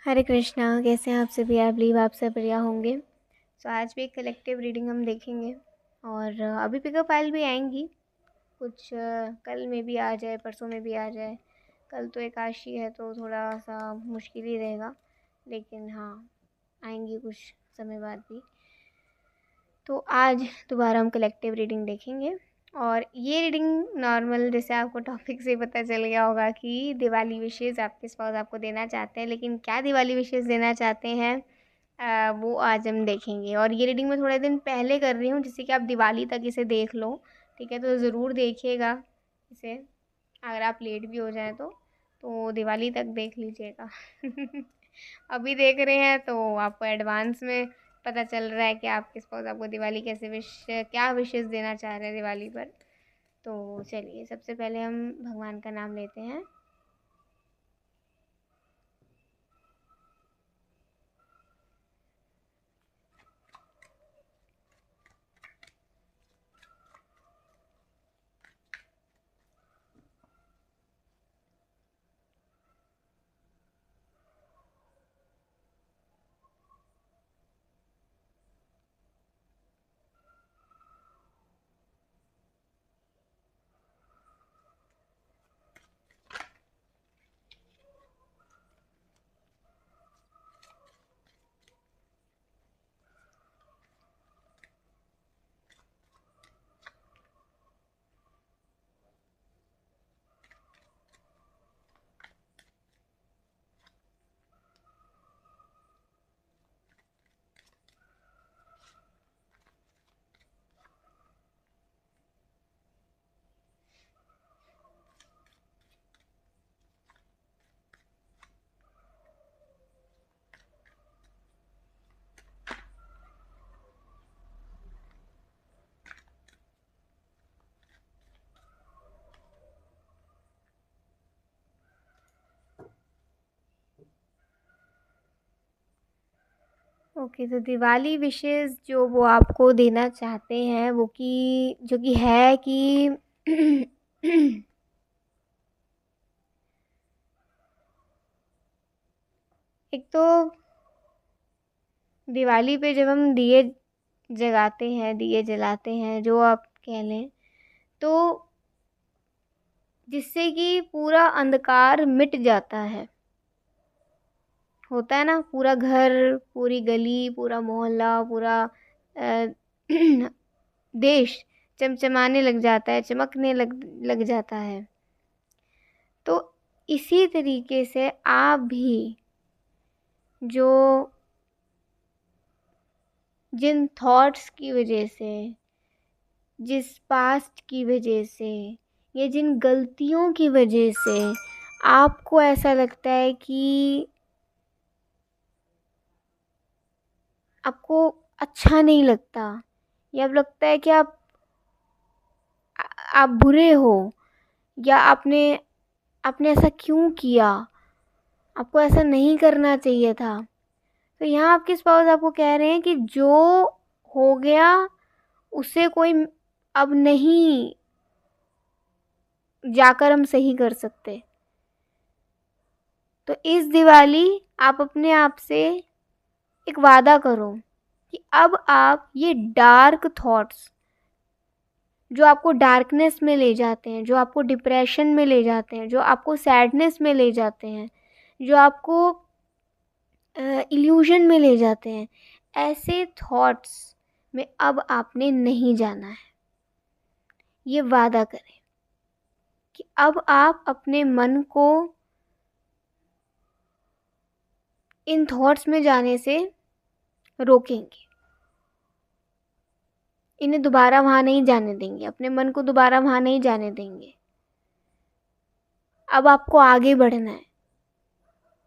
हरे कृष्णा। कैसे हैं आप सभी? आई बिलीव आप सब बढ़िया होंगे। आज भी एक कलेक्टिव रीडिंग हम देखेंगे और अभी पिकअप फाइल भी आएंगी। कुछ कल में भी आ जाए, परसों में भी आ जाए। कल तो एकादशी है तो थोड़ा सा मुश्किल ही रहेगा, लेकिन हाँ, आएंगी कुछ समय बाद भी। तो आज दोबारा हम कलेक्टिव रीडिंग देखेंगे और ये रीडिंग नॉर्मल, जैसे आपको टॉपिक से पता चल गया होगा कि दिवाली विशेज़ आपके स्पाउस आपको देना चाहते हैं, लेकिन क्या दिवाली विशेज़ देना चाहते हैं वो आज हम देखेंगे। और ये रीडिंग मैं थोड़े दिन पहले कर रही हूँ जिससे कि आप दिवाली तक इसे देख लो, ठीक है? तो ज़रूर देखिएगा इसे। अगर आप लेट भी हो जाएँ तो दिवाली तक देख लीजिएगा। अभी देख रहे हैं तो आपको एडवांस में पता चल रहा है कि आपके स्पाउस आपको दिवाली कैसे क्या विशेस देना चाह रहे हैं दिवाली पर। तो चलिए, सबसे पहले हम भगवान का नाम लेते हैं। ओके, तो दिवाली विशेस जो वो आपको देना चाहते हैं वो कि जो कि है कि एक तो दिवाली पे जब हम दिए जगाते हैं, दिए जलाते हैं, जो आप कह लें, तो जिससे कि पूरा अंधकार मिट जाता है। होता है ना, पूरा घर, पूरी गली, पूरा मोहल्ला, पूरा अ, देश चमचमाने लग जाता है, चमकने लग जाता है। तो इसी तरीके से आप भी जो जिन थॉट्स की वजह से, जिस पास्ट की वजह से या जिन गलतियों की वजह से आपको ऐसा लगता है कि आपको अच्छा नहीं लगता, या अब लगता है कि आप बुरे हो, या आपने आपने ऐसा क्यों किया, आपको ऐसा नहीं करना चाहिए था। तो यहाँ आपके स्पाउस आपको कह रहे हैं कि जो हो गया उसे कोई अब नहीं जाकर हम सही कर सकते। तो इस दिवाली आप अपने आप से एक वादा करो कि अब आप ये डार्क थॉट्स जो आपको डार्कनेस में ले जाते हैं, जो आपको डिप्रेशन में ले जाते हैं, जो आपको सैडनेस में ले जाते हैं, जो आपको इल्यूजन में ले जाते हैं, ऐसे थॉट्स में अब आपने नहीं जाना है। ये वादा करें कि अब आप अपने मन को इन थॉट्स में जाने से रोकेंगे, इन्हें दोबारा वहाँ नहीं जाने देंगे, अपने मन को दोबारा वहाँ नहीं जाने देंगे। अब आपको आगे बढ़ना है,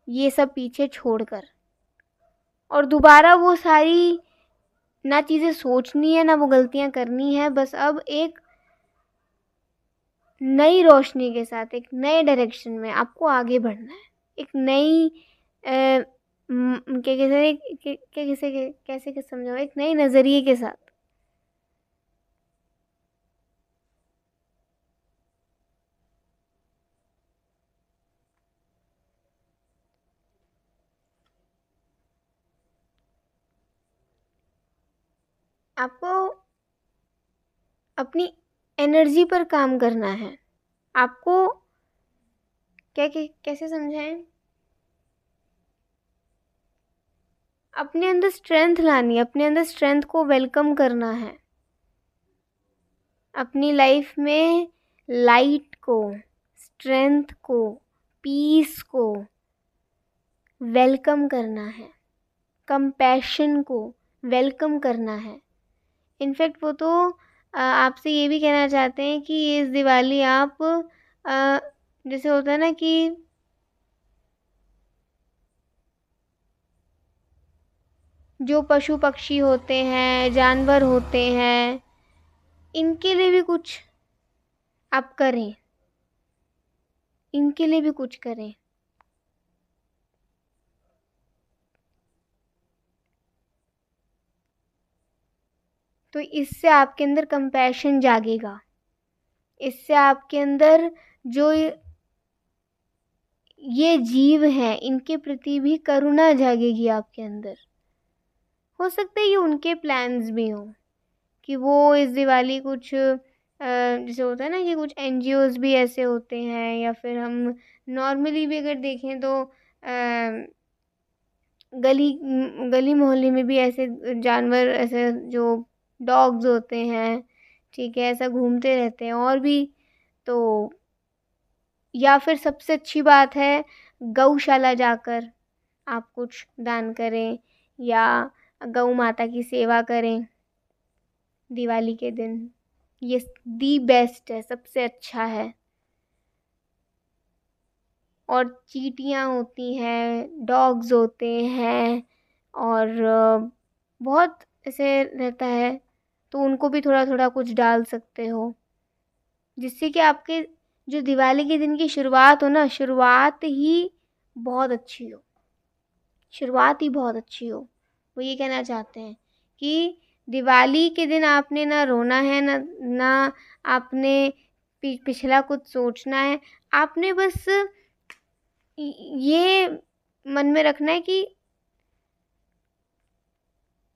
ये सब पीछे छोड़कर, और दोबारा वो सारी ना चीज़ें सोचनी है, ना वो गलतियाँ करनी है। बस अब एक नई रोशनी के साथ, एक नए डायरेक्शन में आपको आगे बढ़ना है। एक नई कैसे समझाऊँ, एक नए नज़रिए के साथ। आपको अपनी एनर्जी पर काम करना है। आपको कैसे समझाएं, अपने अंदर स्ट्रेंथ लानी है, अपने अंदर स्ट्रेंथ को वेलकम करना है, अपनी लाइफ में लाइट को, स्ट्रेंथ को, पीस को वेलकम करना है, कंपैशन को वेलकम करना है। इनफैक्ट वो तो आपसे ये भी कहना चाहते हैं कि इस दिवाली आप जैसे होता है ना कि जो पशु पक्षी होते हैं, जानवर होते हैं, इनके लिए भी कुछ आप करें, इनके लिए भी कुछ करें। तो इससे आपके अंदर कंपैशन जागेगा, इससे आपके अंदर जो ये जीव हैं इनके प्रति भी करुणा जागेगी आपके अंदर। हो सकता है ये उनके प्लान्स भी हों कि वो इस दिवाली कुछ जैसे होता है ना कि कुछ एनजीओज भी ऐसे होते हैं, या फिर हम नॉर्मली भी अगर देखें तो गली गली मोहल्ले में भी ऐसे जानवर, ऐसे जो डॉग्स होते हैं, ठीक है, ऐसा घूमते रहते हैं। और भी तो, या फिर सबसे अच्छी बात है गौशाला जाकर आप कुछ दान करें या गौ माता की सेवा करें दिवाली के दिन। ये दी बेस्ट है, सबसे अच्छा है। और चींटियाँ होती हैं, डॉग्स होते हैं, और बहुत ऐसे रहता है, तो उनको भी थोड़ा थोड़ा कुछ डाल सकते हो, जिससे कि आपके जो दिवाली के दिन की शुरुआत हो ना, शुरुआत ही बहुत अच्छी हो, शुरुआत ही बहुत अच्छी हो। वो ये कहना चाहते हैं कि दिवाली के दिन आपने ना रोना है, ना आपने पिछला कुछ सोचना है। आपने बस ये मन में रखना है कि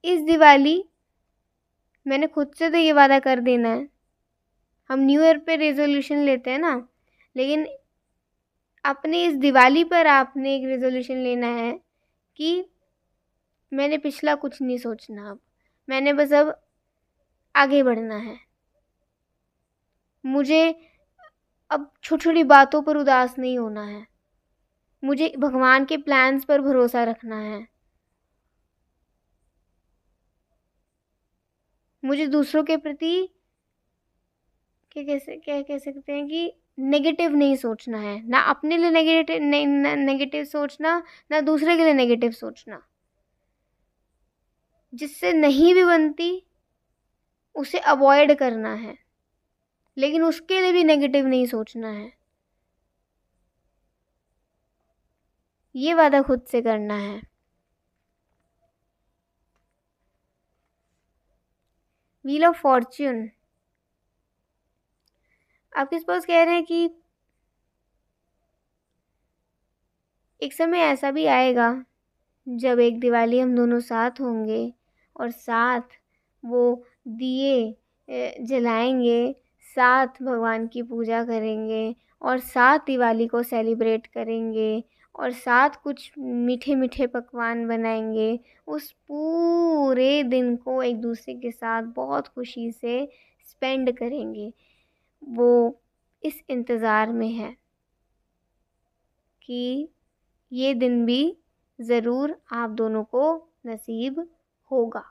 इस दिवाली मैंने खुद से तो ये वादा कर देना है। हम न्यू ईयर पे रेजोल्यूशन लेते हैं ना, लेकिन अपने इस दिवाली पर आपने एक रेजोल्यूशन लेना है कि मैंने पिछला कुछ नहीं सोचना, अब मैंने बस अब आगे बढ़ना है। मुझे अब छोटी छोटी बातों पर उदास नहीं होना है, मुझे भगवान के प्लान्स पर भरोसा रखना है, मुझे दूसरों के प्रति क्या कह सकते हैं कि नेगेटिव नहीं सोचना है, ना अपने लिए नेगेटिव सोचना, ना दूसरे के लिए नेगेटिव सोचना। जिससे नहीं भी बनती उसे अवॉइड करना है, लेकिन उसके लिए भी नेगेटिव नहीं सोचना है। ये वादा खुद से करना है। व्हील ऑफ फॉर्च्यून, आपके पास कह रहे हैं कि एक समय ऐसा भी आएगा जब एक दिवाली हम दोनों साथ होंगे और साथ वो दिए जलाएंगे, साथ भगवान की पूजा करेंगे और साथ दिवाली को सेलिब्रेट करेंगे और साथ कुछ मीठे मीठे पकवान बनाएंगे। उस पूरे दिन को एक दूसरे के साथ बहुत खुशी से स्पेंड करेंगे। वो इस इंतज़ार में है कि ये दिन भी ज़रूर आप दोनों को नसीब होगा,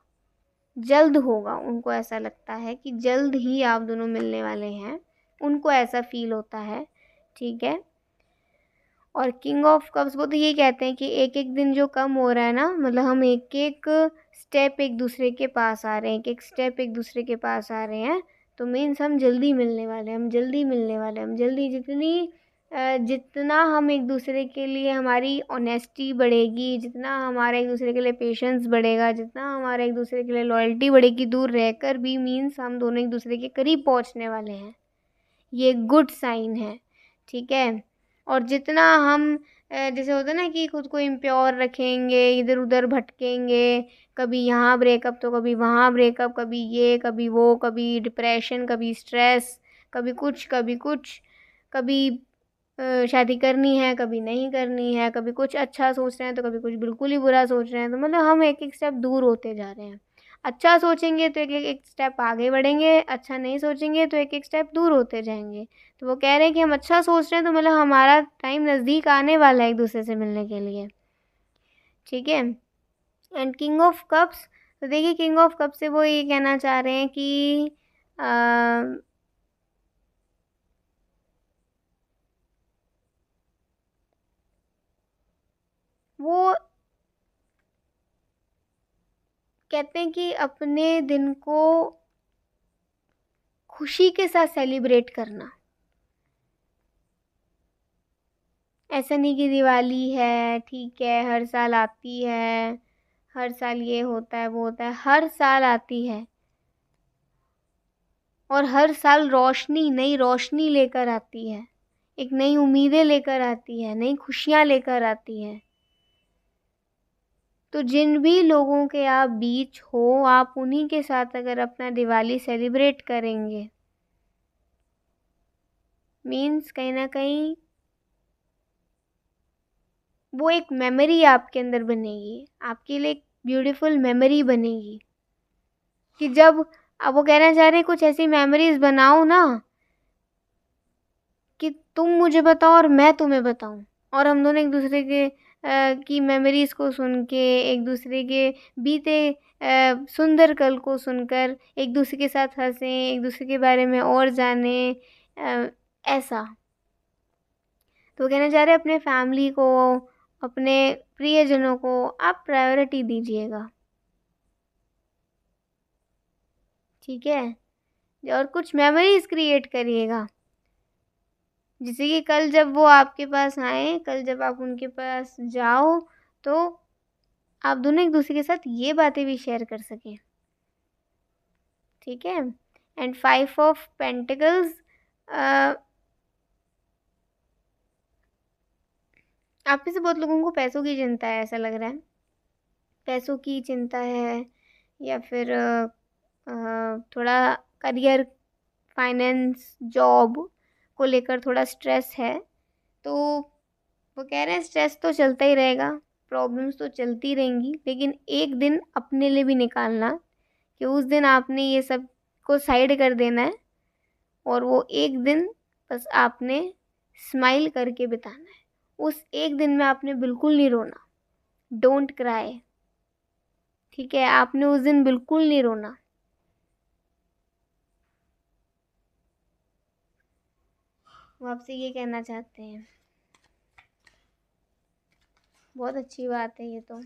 जल्द होगा। उनको ऐसा लगता है कि जल्द ही आप दोनों मिलने वाले हैं, उनको ऐसा फील होता है, ठीक है। और किंग ऑफ कप्स वो तो ये कहते हैं कि एक एक दिन जो कम हो रहा है ना, मतलब हम एक एक स्टेप एक दूसरे के पास आ रहे हैं, एक एक स्टेप एक दूसरे के पास आ रहे हैं, तो मीन्स हम जल्दी मिलने वाले हैं, हम जल्दी मिलने वाले हैं, हम जल्दी जितना हम एक दूसरे के लिए हमारी ऑनेस्टी बढ़ेगी, जितना हमारा एक दूसरे के लिए पेशेंस बढ़ेगा, जितना हमारा एक दूसरे के लिए लॉयल्टी बढ़ेगी, दूर रहकर भी मीन्स हम दोनों एक दूसरे के करीब पहुंचने वाले हैं। ये गुड साइन है, ठीक है। और जितना हम जैसे होता है ना कि खुद को इम्प्योर रखेंगे, इधर उधर भटकेंगे, कभी यहाँ ब्रेकअप तो कभी वहाँ ब्रेकअप, कभी ये कभी वो, कभी डिप्रेशन, कभी स्ट्रेस, कभी कुछ कभी कुछ, कभी शादी करनी है कभी नहीं करनी है, कभी कुछ अच्छा सोच रहे हैं तो कभी कुछ बिल्कुल ही बुरा सोच रहे हैं। तो मतलब हम एक एक स्टेप दूर होते जा रहे हैं। अच्छा सोचेंगे तो एक एक स्टेप आगे बढ़ेंगे, अच्छा नहीं सोचेंगे तो एक एक स्टेप दूर होते जाएंगे। तो वो कह रहे हैं कि हम अच्छा सोच रहे हैं तो मतलब हमारा टाइम नज़दीक आने वाला है एक दूसरे से मिलने के लिए। ठीक है। एंड किंग ऑफ कप्स, तो देखिए किंग ऑफ कप से वो ये कहना चाह रहे हैं कि वो कहते हैं कि अपने दिन को खुशी के साथ सेलिब्रेट करना। ऐसा नहीं कि दिवाली है ठीक है हर साल आती है, हर साल ये होता है वो होता है, हर साल आती है और हर साल रोशनी, नई रोशनी लेकर आती है, एक नई उम्मीदें लेकर आती है, नई खुशियाँ लेकर आती है। तो जिन भी लोगों के आप बीच हो, आप उन्हीं के साथ अगर अपना दिवाली सेलिब्रेट करेंगे, मीन्स कहीं ना कहीं वो एक मेमोरी आपके अंदर बनेगी, आपके लिए एक ब्यूटीफुल मेमोरी बनेगी। कि जब अब वो कहना चाह रहे हैं कुछ ऐसी मेमोरीज बनाओ ना कि तुम मुझे बताओ और मैं तुम्हें बताऊं, और हम दोनों एक दूसरे के की मेमोरीज को सुन के, एक दूसरे के बीते सुंदर कल को सुनकर एक दूसरे के साथ हंसें, एक दूसरे के बारे में और जानें, ऐसा। तो वो कहना चाह रहे हैं अपने फैमिली को, अपने प्रियजनों को आप प्रायोरिटी दीजिएगा। ठीक है। और कुछ मेमोरीज क्रिएट करिएगा, जैसे कि कल जब वो आपके पास आए, कल जब आप उनके पास जाओ तो आप दोनों एक दूसरे के साथ ये बातें भी शेयर कर सकें। ठीक है। एंड 5 ऑफ पेंटिकल्स, आप में से बहुत लोगों को पैसों की चिंता है, ऐसा लग रहा है। पैसों की चिंता है या फिर थोड़ा करियर, फाइनेंस, जॉब को लेकर थोड़ा स्ट्रेस है। तो वो कह रहे हैं स्ट्रेस तो चलता ही रहेगा, प्रॉब्लम्स तो चलती रहेंगी, लेकिन एक दिन अपने लिए भी निकालना कि उस दिन आपने ये सब को साइड कर देना है और वो एक दिन बस आपने स्माइल करके बिताना है। उस एक दिन में आपने बिल्कुल नहीं रोना, डोंट क्राई। ठीक है, आपने उस दिन बिल्कुल नहीं रोना। वो आपसे ये कहना चाहते हैं। बहुत अच्छी बात है ये तो।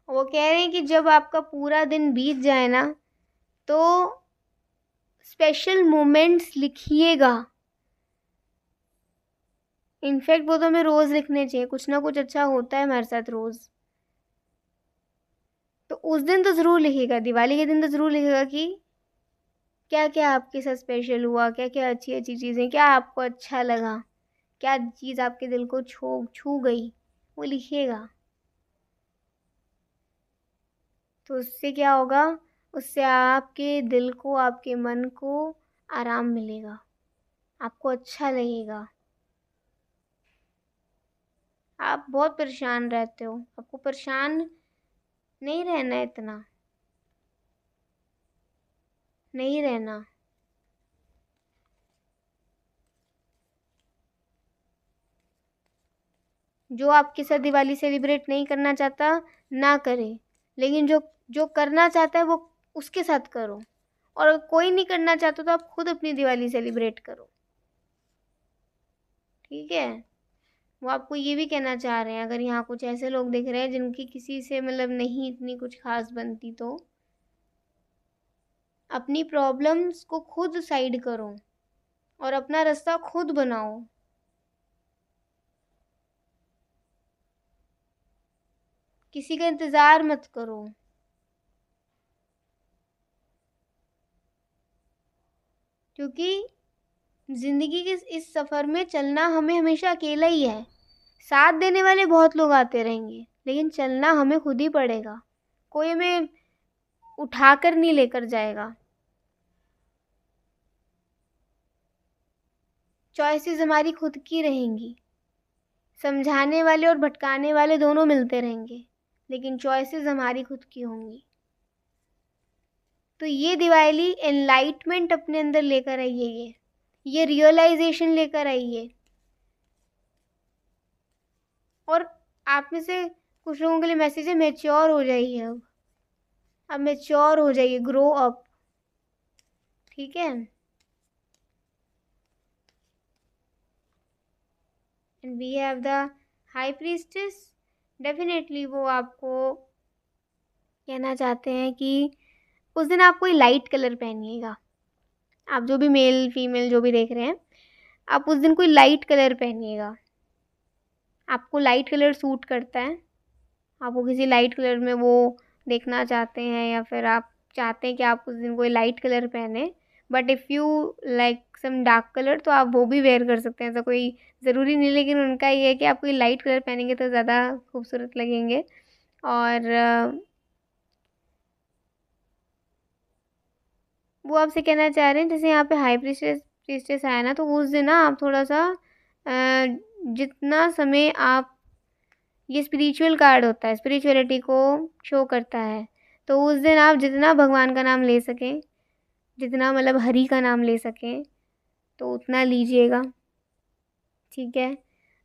वो कह रहे हैं कि जब आपका पूरा दिन बीत जाए ना तो स्पेशल मोमेंट्स लिखिएगा। इनफैक्ट वो तो हमें रोज़ लिखने चाहिए, कुछ ना कुछ अच्छा होता है हमारे साथ रोज़। तो उस दिन तो ज़रूर लिखिएगा, दिवाली के दिन तो ज़रूर लिखिएगा कि क्या क्या आपके साथ स्पेशल हुआ, क्या क्या अच्छी अच्छी चीज़ें, क्या आपको अच्छा लगा, क्या चीज़ आपके दिल को छू छू गई, वो लिखिएगा। तो उससे क्या होगा, उससे आपके दिल को, आपके मन को आराम मिलेगा, आपको अच्छा लगेगा। आप बहुत परेशान रहते हो, आपको परेशान नहीं रहना है, इतना नहीं रहना। जो आपके साथ दिवाली सेलिब्रेट नहीं करना चाहता ना करे, लेकिन जो जो करना चाहता है वो उसके साथ करो। और अगर कोई नहीं करना चाहता तो आप खुद अपनी दिवाली सेलिब्रेट करो। ठीक है। वो आपको ये भी कहना चाह रहे हैं, अगर यहाँ कुछ ऐसे लोग दिख रहे हैं जिनकी किसी से मतलब नहीं इतनी कुछ खास बनती, तो अपनी प्रॉब्लम्स को खुद साइड करो और अपना रास्ता खुद बनाओ। किसी का इंतज़ार मत करो। क्योंकि ज़िंदगी के इस सफ़र में चलना हमें हमेशा अकेला ही है। साथ देने वाले बहुत लोग आते रहेंगे, लेकिन चलना हमें खुद ही पड़ेगा। कोई हमें उठाकर नहीं लेकर जाएगा। चॉइसेस हमारी खुद की रहेंगी। समझाने वाले और भटकाने वाले दोनों मिलते रहेंगे, लेकिन चॉइसेस हमारी खुद की होंगी। तो ये दिवाली एनलाइटमेंट अपने अंदर लेकर आइए, ये रियलाइजेशन लेकर आइए। और आप में से कुछ लोगों के लिए मैसेज है, मैच्योर हो जाइए। अब मैच्योर हो जाइए, ग्रो अप। ठीक है। And we have the high priestess. Definitely वो आपको कहना चाहते हैं कि उस दिन आप कोई लाइट कलर पहनिएगा। आप जो भी मेल फीमेल जो भी देख रहे हैं, आप उस दिन कोई लाइट कलर पहनिएगा। आपको लाइट कलर सूट करता है, आपको किसी लाइट कलर में वो देखना चाहते हैं, या फिर आप चाहते हैं कि आप उस दिन कोई लाइट कलर पहने, but if you like some dark colour तो आप वो भी वेयर कर सकते हैं। ऐसा कोई ज़रूरी नहीं, लेकिन उनका ये है कि आप कोई लाइट कलर पहनेंगे तो ज़्यादा खूबसूरत लगेंगे। और वो आपसे कहना चाह रहे हैं, जैसे यहाँ पे हाई प्रीस्टेस आया ना, तो उस दिन ना आप थोड़ा सा जितना समय आप, ये स्पिरिचुअल कार्ड होता है, स्पिरिचुअलिटी को शो करता है। तो उस दिन आप जितना भगवान का नाम ले सकें, जितना मतलब हरि का नाम ले सकें, तो उतना लीजिएगा। ठीक है।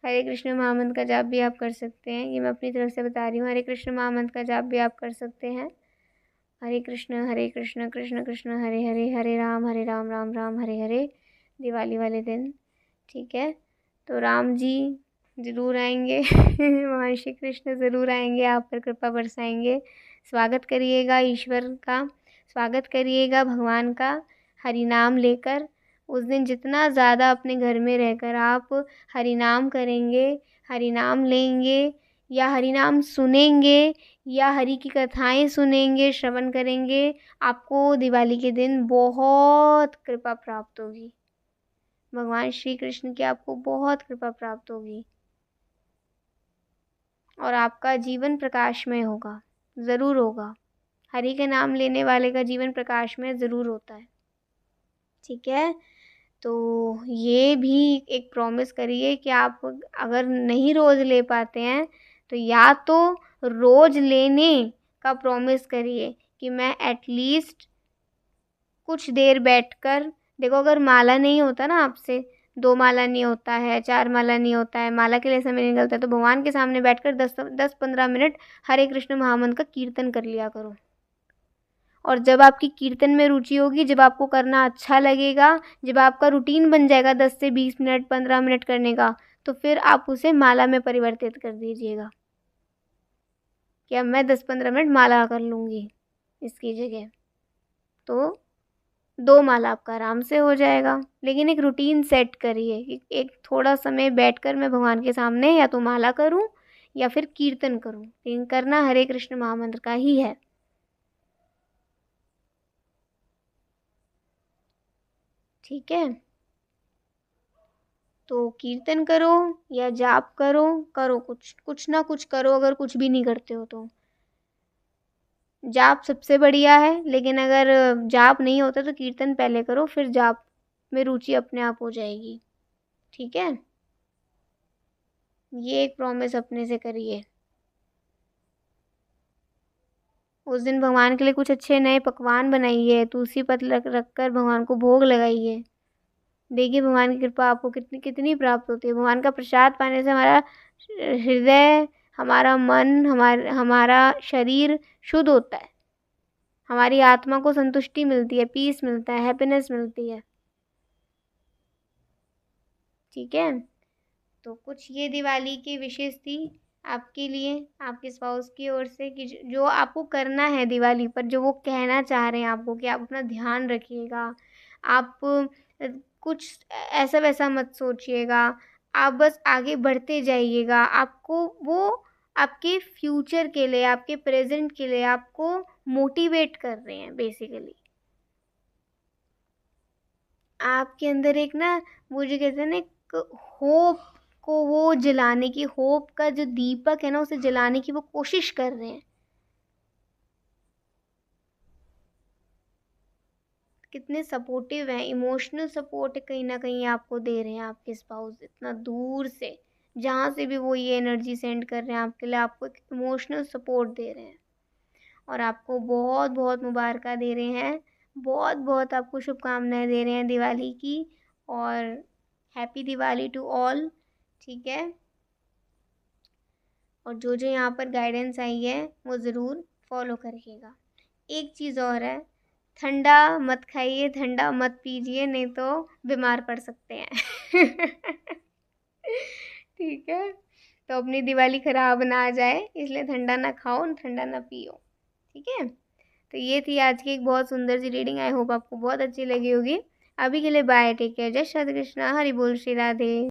हरे कृष्ण महामंत्र का जाप भी आप कर सकते हैं, ये मैं अपनी तरफ से बता रही हूँ। हरे कृष्ण महामंत्र का जाप भी आप कर सकते हैं। हरे कृष्ण कृष्ण कृष्ण हरे हरे, हरे राम राम राम हरे हरे। दिवाली वाले दिन। ठीक है। तो राम जी ज़रूर आएंगे भगवान श्री कृष्ण ज़रूर आएंगे, आप पर कृपा बरसाएंगे। स्वागत करिएगा ईश्वर का, स्वागत करिएगा भगवान का, हरि नाम लेकर। उस दिन जितना ज़्यादा अपने घर में रहकर आप हरि नाम करेंगे, हरि नाम लेंगे, या हरि नाम सुनेंगे, या हरि की कथाएं सुनेंगे, श्रवण करेंगे, आपको दिवाली के दिन बहुत कृपा प्राप्त होगी। भगवान श्री कृष्ण की आपको बहुत कृपा प्राप्त होगी, और आपका जीवन प्रकाशमय होगा, ज़रूर होगा। हरि के नाम लेने वाले का जीवन प्रकाशमय ज़रूर होता है। ठीक है। तो ये भी एक प्रॉमिस करिए कि आप अगर नहीं रोज़ ले पाते हैं, तो या तो रोज़ लेने का प्रॉमिस करिए कि मैं एटलीस्ट कुछ देर बैठकर, देखो अगर माला नहीं होता ना आपसे, 2 माला नहीं होता है, 4 माला नहीं होता है, माला के लिए समय नहीं निकलता है, तो भगवान के सामने बैठकर 10-15 मिनट हरे कृष्ण महामंत्र का कीर्तन कर लिया करो। और जब आपकी कीर्तन में रुचि होगी, जब आपको करना अच्छा लगेगा, जब आपका रूटीन बन जाएगा 10 से 20 मिनट 15 मिनट करने का, तो फिर आप उसे माला में परिवर्तित कर दीजिएगा कि अब मैं 10-15 मिनट माला कर लूँगी इसकी जगह। तो 2 माला आपका आराम से हो जाएगा। लेकिन एक रूटीन सेट करिए कि एक थोड़ा समय बैठकर मैं भगवान के सामने या तो माला करूं या फिर कीर्तन करूं, लेकिन करना हरे कृष्ण महामंत्र का ही है। ठीक है। तो कीर्तन करो या जाप करो, करो कुछ ना कुछ करो। अगर कुछ भी नहीं करते हो तो जाप सबसे बढ़िया है, लेकिन अगर जाप नहीं होता तो कीर्तन पहले करो, फिर जाप में रुचि अपने आप हो जाएगी। ठीक है। ये एक प्रॉमिस अपने से करिए। उस दिन भगवान के लिए कुछ अच्छे नए पकवान बनाइए, तुलसी पत्र रख कर भगवान को भोग लगाइए। देखिए भगवान की कृपा आपको कितनी कितनी प्राप्त होती है। भगवान का प्रसाद पाने से हमारा हृदय, हमारा मन, हमारा शरीर शुद्ध होता है, हमारी आत्मा को संतुष्टि मिलती है, पीस मिलता है, हैप्पीनेस मिलती है। ठीक है। तो कुछ ये दिवाली की विशेष थी आपके लिए, आपके स्पाउस की ओर से, कि जो आपको करना है दिवाली पर, जो वो कहना चाह रहे हैं आपको कि आप अपना ध्यान रखिएगा। आप कुछ ऐसा वैसा मत सोचिएगा, आप बस आगे बढ़ते जाइएगा। आपको वो आपके फ्यूचर के लिए, आपके प्रेजेंट के लिए आपको मोटिवेट कर रहे हैं बेसिकली। आपके अंदर एक ना, वो जो कहते हैं ना, एक होप को वो जलाने की, होप का जो दीपक है ना, उसे जलाने की वो कोशिश कर रहे हैं। कितने सपोर्टिव हैं, इमोशनल सपोर्ट कहीं ना कहीं आपको दे रहे हैं आपके स्पाउस, इतना दूर से जहाँ से भी वो ये एनर्जी सेंड कर रहे हैं आपके लिए, आपको एक इमोशनल सपोर्ट दे रहे हैं। और आपको बहुत बहुत मुबारक दे रहे हैं, बहुत बहुत आपको शुभकामनाएं दे रहे हैं दिवाली की। और हैप्पी दिवाली टू ऑल। ठीक है। और जो जो यहाँ पर गाइडेंस आई है वो ज़रूर फॉलो करिएगा। एक चीज़ और है, ठंडा मत खाइए, ठंडा मत पीजिए, नहीं तो बीमार पड़ सकते हैं। ठीक है। तो अपनी दिवाली खराब ना आ जाए, इसलिए ठंडा ना खाओ, ठंडा ना पियो। ठीक है। तो ये थी आज की एक बहुत सुंदर सी रीडिंग। आई होप आपको बहुत अच्छी लगी होगी। अभी के लिए बाय, टेक केयर, जय श्री कृष्णा, हरि बोल, श्री राधे।